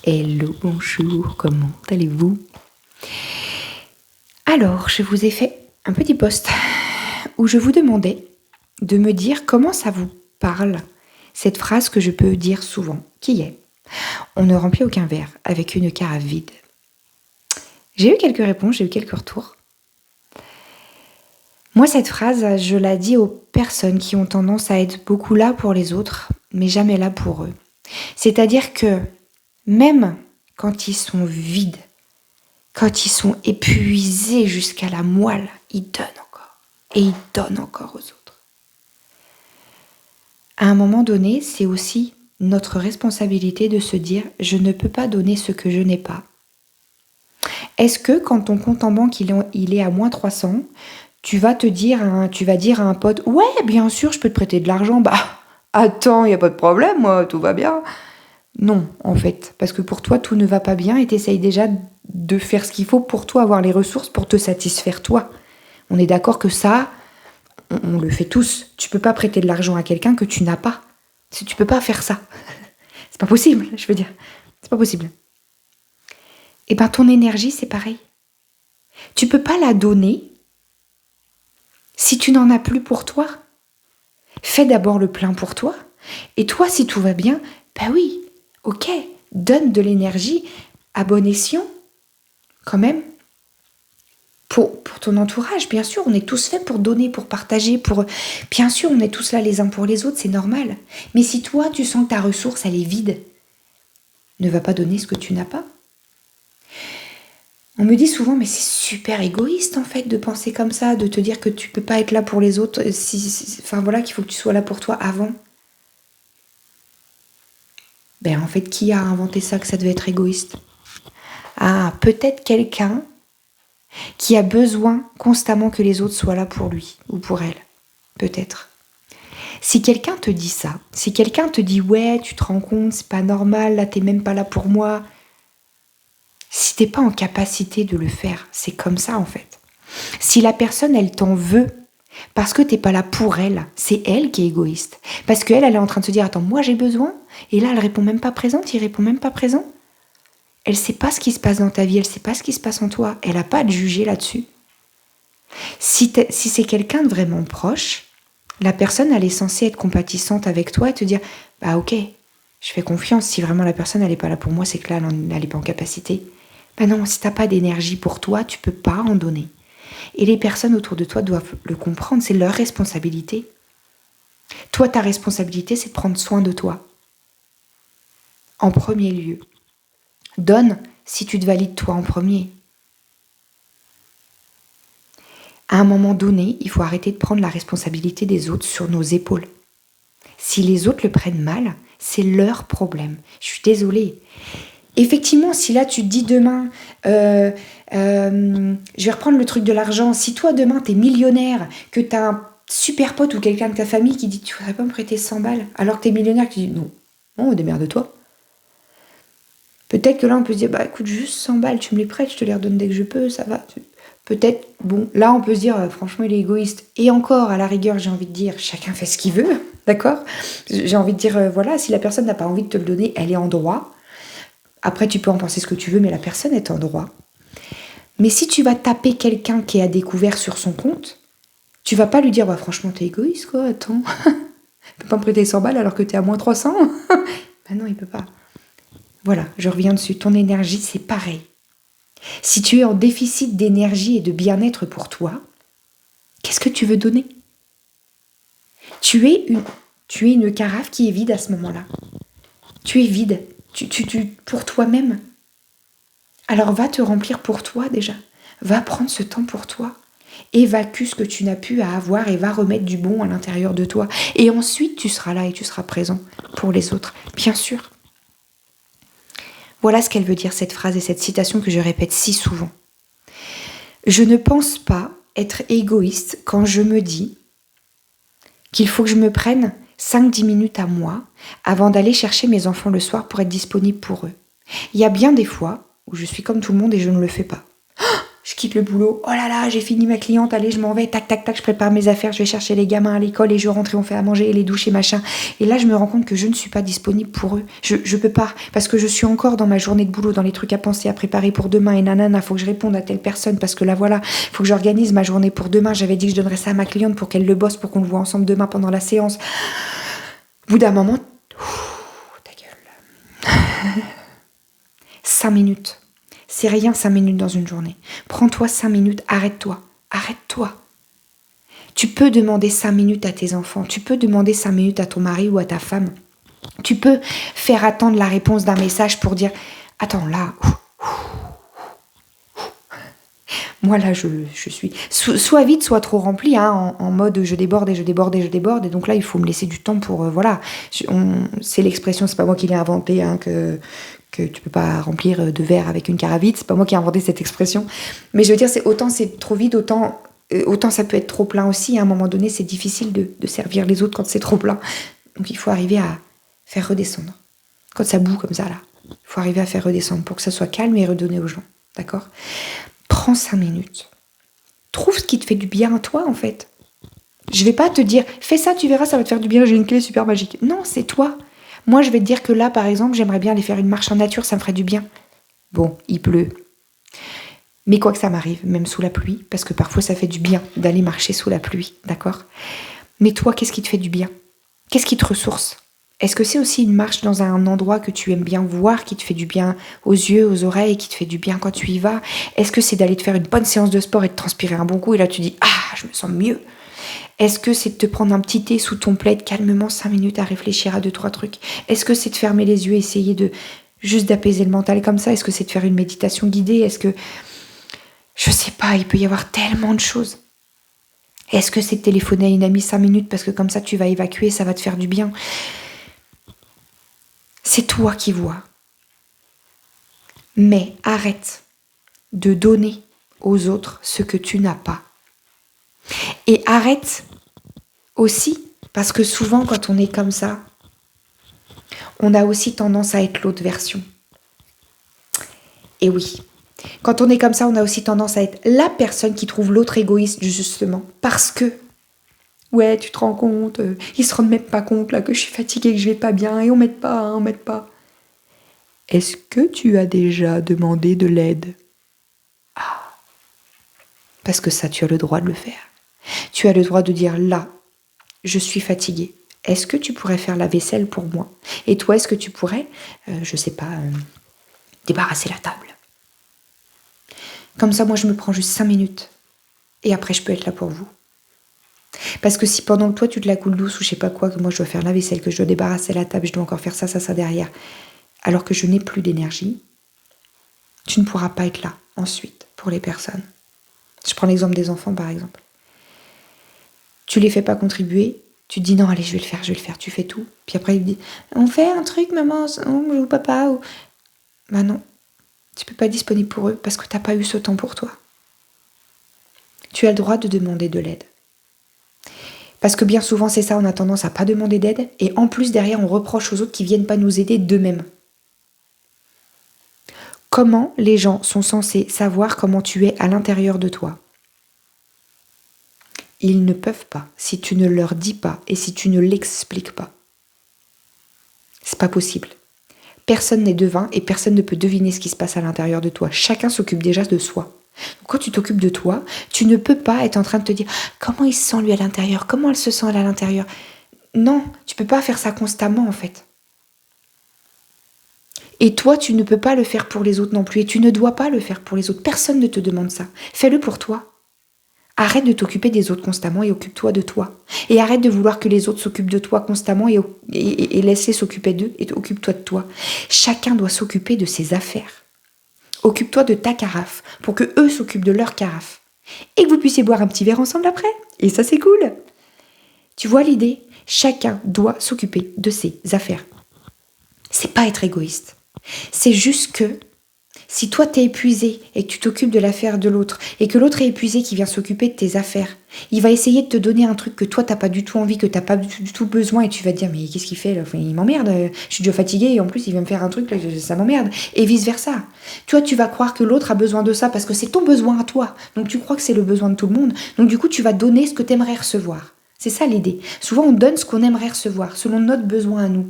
Hello, bonjour, comment allez-vous? Alors, je vous ai fait un petit post où je vous demandais de me dire comment ça vous parle, cette phrase que je peux dire souvent, qui est « On ne remplit aucun verre avec une carafe vide ». J'ai eu quelques réponses, j'ai eu quelques retours. Moi, cette phrase, je la dis aux personnes qui ont tendance à être beaucoup là pour les autres, mais jamais là pour eux. C'est-à-dire que même quand ils sont vides, quand ils sont épuisés jusqu'à la moelle, ils donnent encore. Et ils donnent encore aux autres. À un moment donné, c'est aussi notre responsabilité de se dire « je ne peux pas donner ce que je n'ai pas ». Est-ce que quand ton compte en banque il est à moins 300, tu vas dire à un pote « ouais, bien sûr, je peux te prêter de l'argent ». Bah, attends, il n'y a pas de problème, moi, tout va bien. Non, en fait, parce que pour toi, tout ne va pas bien et t'essayes déjà de faire ce qu'il faut pour toi, avoir les ressources pour te satisfaire toi. On est d'accord que ça, on le fait tous. Tu peux pas prêter de l'argent à quelqu'un que tu n'as pas. Tu peux pas faire ça. C'est pas possible, je veux dire. C'est pas possible. Et ben ton énergie, c'est pareil. Tu peux pas la donner si tu n'en as plus pour toi. Fais d'abord le plein pour toi. Et toi, si tout va bien, ben oui, ok, donne de l'énergie à bon escient, quand même. Pour ton entourage, bien sûr, on est tous faits pour donner, pour partager, bien sûr, on est tous là les uns pour les autres, c'est normal. Mais si toi, tu sens que ta ressource, elle est vide, ne va pas donner ce que tu n'as pas. On me dit souvent, mais c'est super égoïste en fait de penser comme ça, de te dire que tu peux pas être là pour les autres, qu'il faut que tu sois là pour toi avant. Ben en fait, qui a inventé ça, que ça devait être égoïste? Ah, peut-être quelqu'un qui a besoin constamment que les autres soient là pour lui ou pour elle. Peut-être. Si quelqu'un te dit ça, si quelqu'un te dit « ouais, tu te rends compte, c'est pas normal, là t'es même pas là pour moi », si t'es pas en capacité de le faire, c'est comme ça en fait. Si la personne, elle t'en veut parce que t'es pas là pour elle, c'est elle qui est égoïste. Parce qu'elle, elle est en train de se dire « attends, moi j'ai besoin », et là elle répond même pas présente, il répond même pas présent. Elle sait pas ce qui se passe dans ta vie, elle sait pas ce qui se passe en toi, elle a pas à te juger là-dessus. Si c'est quelqu'un de vraiment proche, la personne, elle est censée être compatissante avec toi et te dire « bah ok, je fais confiance, si vraiment la personne, elle n'est pas là pour moi, c'est que là, elle n'est pas en capacité. » Bah non, si t'as pas d'énergie pour toi, tu peux pas en donner. Et les personnes autour de toi doivent le comprendre, c'est leur responsabilité. Toi, ta responsabilité, c'est de prendre soin de toi. En premier lieu. Donne si tu te valides toi en premier. À un moment donné, il faut arrêter de prendre la responsabilité des autres sur nos épaules. Si les autres le prennent mal, c'est leur problème. Je suis désolée. Effectivement, si là tu te dis demain, je vais reprendre le truc de l'argent, si toi demain t'es millionnaire, que t'as un super pote ou quelqu'un de ta famille qui dit tu voudrais pas me prêter 100 balles, alors que t'es millionnaire, tu dis non, démerde-toi. Peut-être que là on peut se dire bah écoute, juste 100 balles, tu me les prêtes, je te les redonne dès que je peux, ça va. Peut-être, bon, là on peut se dire franchement il est égoïste. Et encore, à la rigueur, j'ai envie de dire chacun fait ce qu'il veut, d'accord? J'ai envie de dire voilà, si la personne n'a pas envie de te le donner, elle est en droit. Après, tu peux en penser ce que tu veux, mais la personne est en droit. Mais si tu vas taper quelqu'un qui est à découvert sur son compte, tu vas pas lui dire franchement, t'es égoïste, quoi, attends. Tu peux pas me prêter 100 balles alors que t'es à moins 300 ?» Ben non, il peut pas. Voilà, je reviens dessus. Ton énergie, c'est pareil. Si tu es en déficit d'énergie et de bien-être pour toi, qu'est-ce que tu veux donner? Tu es une carafe qui est vide à ce moment-là. Tu es vide. Pour toi-même. Alors va te remplir pour toi déjà. Va prendre ce temps pour toi. Évacue ce que tu n'as pu à avoir et va remettre du bon à l'intérieur de toi. Et ensuite, tu seras là et tu seras présent pour les autres, bien sûr. Voilà ce qu'elle veut dire, cette phrase et cette citation que je répète si souvent. Je ne pense pas être égoïste quand je me dis qu'il faut que je me prenne 5-10 minutes à moi avant d'aller chercher mes enfants le soir pour être disponible pour eux. Il y a bien des fois où je suis comme tout le monde et je ne le fais pas. Je quitte le boulot. Oh là là, j'ai fini ma cliente. Allez, je m'en vais. Tac, tac, tac. Je prépare mes affaires. Je vais chercher les gamins à l'école et je rentre et on fait à manger et les douches et machin. Et là, je me rends compte que je ne suis pas disponible pour eux. Je peux pas. Parce que je suis encore dans ma journée de boulot, dans les trucs à penser, à préparer pour demain. Et nanana, faut que je réponde à telle personne. Parce que là, voilà, faut que j'organise ma journée pour demain. J'avais dit que je donnerais ça à ma cliente pour qu'elle le bosse, pour qu'on le voit ensemble demain pendant la séance. Au bout d'un moment, ta gueule. 5 minutes. C'est rien 5 minutes dans une journée. Prends-toi 5 minutes, arrête-toi. Arrête-toi. Tu peux demander 5 minutes à tes enfants. Tu peux demander 5 minutes à ton mari ou à ta femme. Tu peux faire attendre la réponse d'un message pour dire « Attends, là... » Moi, là, je suis... Soit vite, soit trop rempli, hein, en mode je déborde et je déborde et je déborde. Et donc là, il faut me laisser du temps pour... voilà. C'est l'expression, c'est pas moi qui l'ai inventée, hein, que tu peux pas remplir de verre avec une caravite. C'est pas moi qui ai inventé cette expression. Mais je veux dire, autant c'est trop vide, autant ça peut être trop plein aussi. À un moment donné, c'est difficile de servir les autres quand c'est trop plein. Donc il faut arriver à faire redescendre. Quand ça bout comme ça, là, il faut arriver à faire redescendre pour que ça soit calme et redonner aux gens. D'accord ? Prends 5 minutes. Trouve ce qui te fait du bien à toi, en fait. Je vais pas te dire, fais ça, tu verras, ça va te faire du bien, j'ai une clé super magique. Non, c'est toi. Moi, je vais te dire que là, par exemple, j'aimerais bien aller faire une marche en nature, ça me ferait du bien. Bon, il pleut. Mais quoi que ça m'arrive, même sous la pluie, parce que parfois ça fait du bien d'aller marcher sous la pluie, d'accord ? Mais toi, qu'est-ce qui te fait du bien ? Qu'est-ce qui te ressource ? Est-ce que c'est aussi une marche dans un endroit que tu aimes bien voir, qui te fait du bien aux yeux, aux oreilles, qui te fait du bien quand tu y vas ? Est-ce que c'est d'aller te faire une bonne séance de sport et de transpirer un bon coup et là tu dis « Ah, je me sens mieux !» Est-ce que c'est de te prendre un petit thé sous ton plaid calmement 5 minutes à réfléchir à 2-3 trucs ? Est-ce que c'est de fermer les yeux et essayer de juste d'apaiser le mental comme ça ? Est-ce que c'est de faire une méditation guidée ? Est-ce que... Je sais pas, il peut y avoir tellement de choses. Est-ce que c'est de téléphoner à une amie 5 minutes parce que comme ça tu vas évacuer, ça va te faire du bien ? C'est toi qui vois. Mais arrête de donner aux autres ce que tu n'as pas. Et arrête aussi, parce que souvent quand on est comme ça, on a aussi tendance à être l'autre version. Et oui, quand on est comme ça, on a aussi tendance à être la personne qui trouve l'autre égoïste, justement, parce que ouais, tu te rends compte, ils se rendent même pas compte là que je suis fatiguée, que je vais pas bien, et on m'aide pas, hein, on m'aide pas. Est-ce que tu as déjà demandé de l'aide ? Ah, parce que ça, tu as le droit de le faire. Tu as le droit de dire là, je suis fatiguée. Est-ce que tu pourrais faire la vaisselle pour moi ? Et toi, est-ce que tu pourrais, je sais pas, débarrasser la table ? Comme ça, moi, je me prends juste 5 minutes. Et après, je peux être là pour vous. Parce que si pendant que toi, tu te la coules douce ou je sais pas quoi, que moi, je dois faire la vaisselle, que je dois débarrasser la table, je dois encore faire ça derrière, alors que je n'ai plus d'énergie, tu ne pourras pas être là ensuite pour les personnes. Je prends l'exemple des enfants, par exemple. Tu les fais pas contribuer, tu te dis non, allez, je vais le faire, tu fais tout. Puis après, il dit, on fait un truc, maman, ou papa, ou... Bah non, tu peux pas être disponible pour eux parce que t'as pas eu ce temps pour toi. Tu as le droit de demander de l'aide. Parce que bien souvent, c'est ça, on a tendance à pas demander d'aide, et en plus, derrière, on reproche aux autres qui viennent pas nous aider d'eux-mêmes. Comment les gens sont censés savoir comment tu es à l'intérieur de toi ? Ils ne peuvent pas si tu ne leur dis pas et si tu ne l'expliques pas. C'est pas possible. Personne n'est devin et personne ne peut deviner ce qui se passe à l'intérieur de toi. Chacun s'occupe déjà de soi. Donc, quand tu t'occupes de toi, tu ne peux pas être en train de te dire comment il se sent lui à l'intérieur, comment elle se sent elle à l'intérieur. Non, tu peux pas faire ça constamment en fait. Et toi, tu ne peux pas le faire pour les autres non plus et tu ne dois pas le faire pour les autres. Personne ne te demande ça. Fais-le pour toi. Arrête de t'occuper des autres constamment et occupe-toi de toi. Et arrête de vouloir que les autres s'occupent de toi constamment et laisse-les s'occuper d'eux et occupe-toi de toi. Chacun doit s'occuper de ses affaires. Occupe-toi de ta carafe pour que eux s'occupent de leur carafe. Et que vous puissiez boire un petit verre ensemble après. Et ça, c'est cool. Tu vois l'idée ? Chacun doit s'occuper de ses affaires. C'est pas être égoïste. C'est juste que Si toi t'es épuisé et que tu t'occupes de l'affaire de l'autre et que l'autre est épuisé qui vient s'occuper de tes affaires, il va essayer de te donner un truc que toi t'as pas du tout envie, que t'as pas du tout besoin et tu vas te dire mais qu'est-ce qu'il fait là? Enfin, il m'emmerde, je suis déjà fatiguée et en plus il vient me faire un truc là, ça m'emmerde et vice versa. Toi tu vas croire que l'autre a besoin de ça parce que c'est ton besoin à toi, donc tu crois que c'est le besoin de tout le monde, donc du coup tu vas donner ce que t'aimerais recevoir. C'est ça l'idée. Souvent on donne ce qu'on aimerait recevoir selon notre besoin à nous.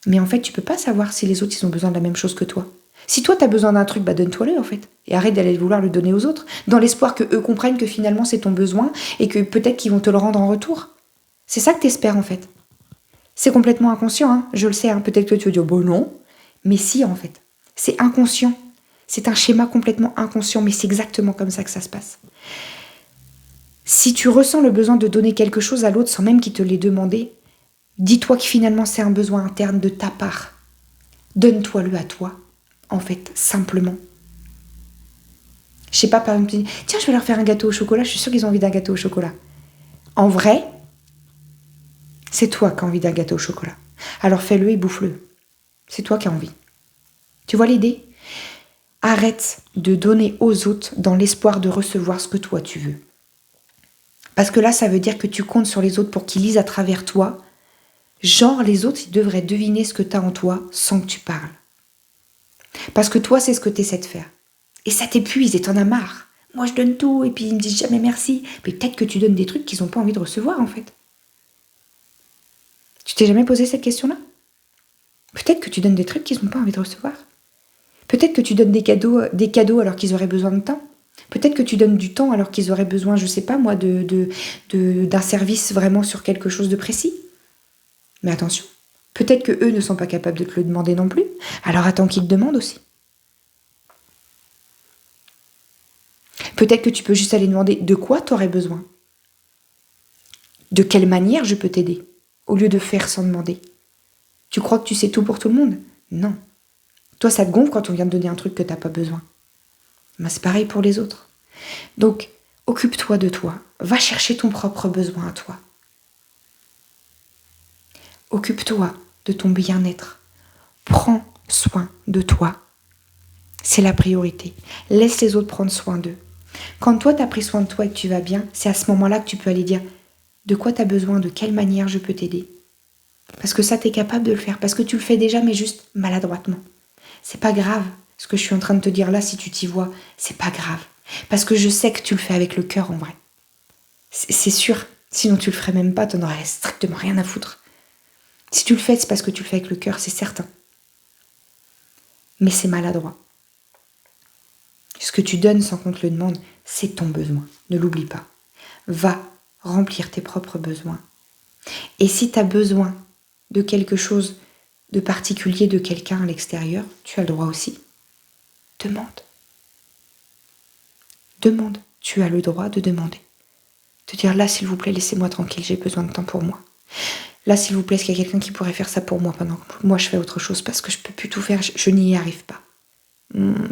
Mais en fait tu peux pas savoir si les autres ils ont besoin de la même chose que toi. Si toi, tu as besoin d'un truc, bah donne-toi-le en fait. Et arrête d'aller vouloir le donner aux autres, dans l'espoir qu'eux comprennent que finalement c'est ton besoin et que peut-être qu'ils vont te le rendre en retour. C'est ça que t'espères en fait. C'est complètement inconscient, hein. Je le sais, hein. Peut-être que tu vas dire, bon non. Mais si en fait. C'est inconscient. C'est un schéma complètement inconscient, mais c'est exactement comme ça que ça se passe. Si tu ressens le besoin de donner quelque chose à l'autre sans même qu'il te l'ait demandé, dis-toi que finalement c'est un besoin interne de ta part. Donne-toi-le à toi. En fait, simplement. Je sais pas, par exemple, tu dis, tiens, je vais leur faire un gâteau au chocolat, je suis sûre qu'ils ont envie d'un gâteau au chocolat. En vrai, c'est toi qui as envie d'un gâteau au chocolat. Alors fais-le et bouffe-le. C'est toi qui as envie. Tu vois l'idée? Arrête de donner aux autres dans l'espoir de recevoir ce que toi tu veux. Parce que là, ça veut dire que tu comptes sur les autres pour qu'ils lisent à travers toi. Genre, les autres, ils devraient deviner ce que tu as en toi sans que tu parles. Parce que toi, c'est ce que tu essaies de faire. Et ça t'épuise et t'en as marre. Moi, je donne tout et puis ils me disent jamais merci. Mais peut-être que tu donnes des trucs qu'ils n'ont pas envie de recevoir, en fait. Tu t'es jamais posé cette question-là? Peut-être que tu donnes des trucs qu'ils n'ont pas envie de recevoir. Peut-être que tu donnes des cadeaux alors qu'ils auraient besoin de temps. Peut-être que tu donnes du temps alors qu'ils auraient besoin, je sais pas moi, d'un service vraiment sur quelque chose de précis. Mais attention, peut-être que eux ne sont pas capables de te le demander non plus. Alors attends qu'ils te demandent aussi. Peut-être que tu peux juste aller demander de quoi tu aurais besoin. De quelle manière je peux t'aider, au lieu de faire sans demander. Tu crois que tu sais tout pour tout le monde? Non. Toi, ça te gonfle quand on vient te donner un truc que t'as pas besoin. Ben, c'est pareil pour les autres. Donc, occupe-toi de toi. Va chercher ton propre besoin à toi. Occupe-toi de ton bien-être. Prends soin de toi. C'est la priorité. Laisse les autres prendre soin d'eux. Quand toi, tu as pris soin de toi et que tu vas bien, c'est à ce moment-là que tu peux aller dire de quoi tu as besoin, de quelle manière je peux t'aider. Parce que ça, tu es capable de le faire. Parce que tu le fais déjà, mais juste maladroitement. C'est pas grave. Ce que je suis en train de te dire là, si tu t'y vois, c'est pas grave. Parce que je sais que tu le fais avec le cœur en vrai. C'est sûr. Sinon, tu le ferais même pas, t'en aurais strictement rien à foutre. Si tu le fais, c'est parce que tu le fais avec le cœur, c'est certain. Mais c'est maladroit. Ce que tu donnes sans qu'on te le demande, c'est ton besoin. Ne l'oublie pas. Va remplir tes propres besoins. Et si tu as besoin de quelque chose de particulier de quelqu'un à l'extérieur, tu as le droit aussi. Demande. Demande. Tu as le droit de demander. Te dire là, s'il vous plaît, laissez-moi tranquille, j'ai besoin de temps pour moi. Là, s'il vous plaît, est-ce qu'il y a quelqu'un qui pourrait faire ça pour moi pendant que moi je fais autre chose parce que je peux plus tout faire, je n'y arrive pas.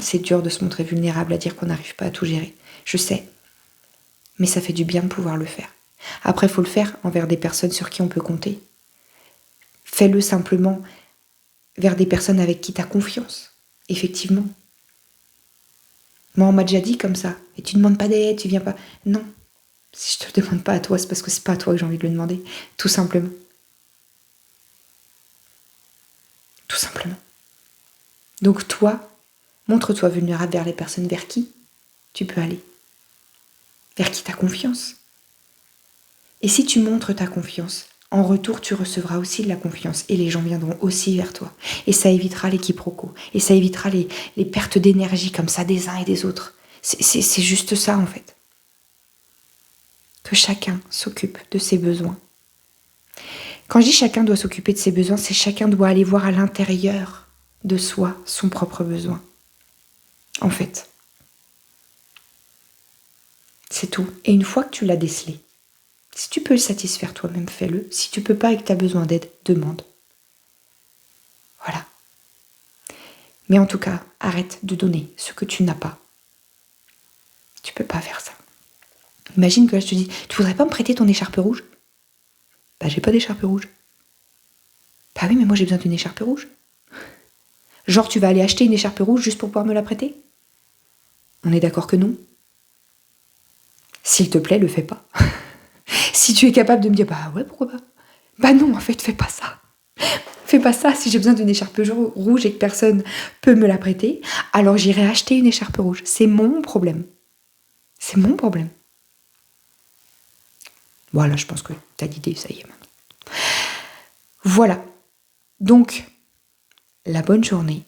C'est dur de se montrer vulnérable à dire qu'on n'arrive pas à tout gérer. Je sais. Mais ça fait du bien de pouvoir le faire. Après, il faut le faire envers des personnes sur qui on peut compter. Fais-le simplement vers des personnes avec qui tu as confiance. Effectivement. Moi, on m'a déjà dit comme ça. Et tu ne demandes pas d'aide, tu viens pas. Non. Si je te le demande pas à toi, c'est parce que c'est pas à toi que j'ai envie de le demander. Tout simplement. Tout simplement. Donc toi, montre-toi vulnérable vers les personnes vers qui tu peux aller. Vers qui tu as confiance. Et si tu montres ta confiance, en retour, tu recevras aussi de la confiance et les gens viendront aussi vers toi. Et ça évitera les quiproquos. Et ça évitera les pertes d'énergie comme ça des uns et des autres. C'est juste ça en fait. Que chacun s'occupe de ses besoins. Quand je dis chacun doit s'occuper de ses besoins, c'est chacun doit aller voir à l'intérieur de soi son propre besoin. En fait. C'est tout. Et une fois que tu l'as décelé, si tu peux le satisfaire toi-même, fais-le. Si tu peux pas et que tu as besoin d'aide, demande. Voilà. Mais en tout cas, arrête de donner ce que tu n'as pas. Tu peux pas faire ça. Imagine que là je te dis, tu voudrais pas me prêter ton écharpe rouge? Bah j'ai pas d'écharpe rouge. Bah oui, mais moi j'ai besoin d'une écharpe rouge. Genre, tu vas aller acheter une écharpe rouge juste pour pouvoir me la prêter? On est d'accord que non? S'il te plaît, le fais pas. Si tu es capable de me dire, bah ouais, pourquoi pas? Bah non, en fait, fais pas ça. Fais pas ça. Si j'ai besoin d'une écharpe rouge et que personne peut me la prêter, alors j'irai acheter une écharpe rouge. C'est mon problème. C'est mon problème. Voilà, je pense que t'as l'idée, ça y est maintenant. Voilà. Donc, la bonne journée.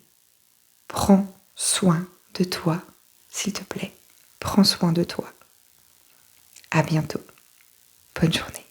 Prends soin de toi, s'il te plaît. Prends soin de toi. À bientôt. Bonne journée.